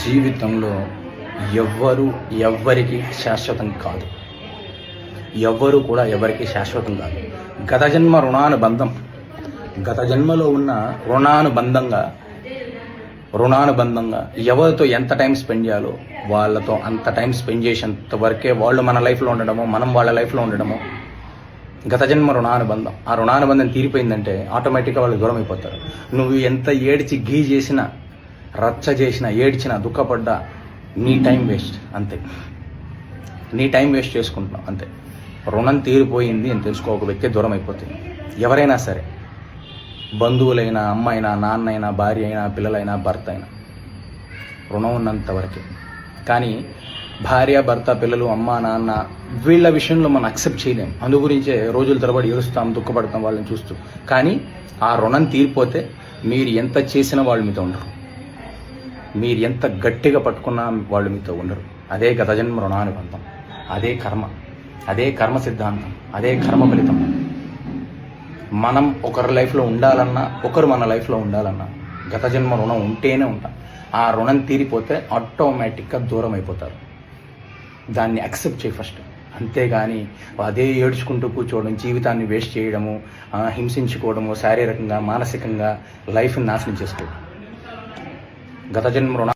జీవితంలో ఎవ్వరికి శాశ్వతం కాదు. ఎవ్వరు కూడా ఎవరికి శాశ్వతం కాదు. గత జన్మ రుణానుబంధం, గత జన్మలో ఉన్న రుణానుబంధంగా ఎవరితో ఎంత టైం స్పెండ్ చేయాలో వాళ్ళతో అంత టైం స్పెండ్ చేసేంత వరకే వాళ్ళు మన లైఫ్లో ఉండడమో, మనం వాళ్ళ లైఫ్లో ఉండడమో గత జన్మ రుణానుబంధం. ఆ రుణానుబంధం తీరిపోయిందంటే ఆటోమేటిక్గా వాళ్ళు దూరం అయిపోతారు. నువ్వు ఎంత ఏడ్చి గీ చేసినా, రచ్చ చేసినా, ఏడ్చినా, దుఃఖపడ్డా నీ టైం వేస్ట్ అంతే. నీ టైం వేస్ట్ చేసుకుంటున్నావు అంతే. రుణం తీరిపోయింది అని తెలుసుకో ఒక వ్యక్తి దూరం అయిపోతుంది. ఎవరైనా సరే, బంధువులైనా, అమ్మ అయినా, నాన్న అయినా, భార్య అయినా, పిల్లలైనా, భర్త అయినా, రుణం ఉన్నంత వరకే. కానీ భార్య, భర్త, పిల్లలు, అమ్మ, నాన్న వీళ్ళ విషయంలో మనం అక్సెప్ట్ చేయలేం. అందు గురించే రోజుల తరబడి ఏడుస్తాం, దుఃఖపడతాం వాళ్ళని చూస్తూ. కానీ ఆ రుణం తీరిపోతే మీరు ఎంత చేసినా వాళ్ళు మీతో ఉండరు. మీరు ఎంత గట్టిగా పట్టుకున్నా వాళ్ళు మీతో ఉండరు. అదే గత జన్మ రుణానుబంధం, అదే కర్మ సిద్ధాంతం, అదే కర్మ ఫలితం. మనం ఒకరి లైఫ్లో ఉండాలన్నా, ఒకరు మన లైఫ్లో ఉండాలన్నా గత జన్మ రుణం ఉంటేనే ఉంటాం. ఆ రుణం తీరిపోతే ఆటోమేటిక్గా దూరం అయిపోతారు. దాన్ని యాక్సెప్ట్ చేయి ఫస్ట్. అంతేగాని అదే ఏడ్చుకుంటూ కూర్చోవడం, జీవితాన్ని వేస్ట్ చేయడము, హింసించుకోవడము, శారీరకంగా, మానసికంగా లైఫ్ని నాశనం చేసుకోవడం. గత జన్మ రుణ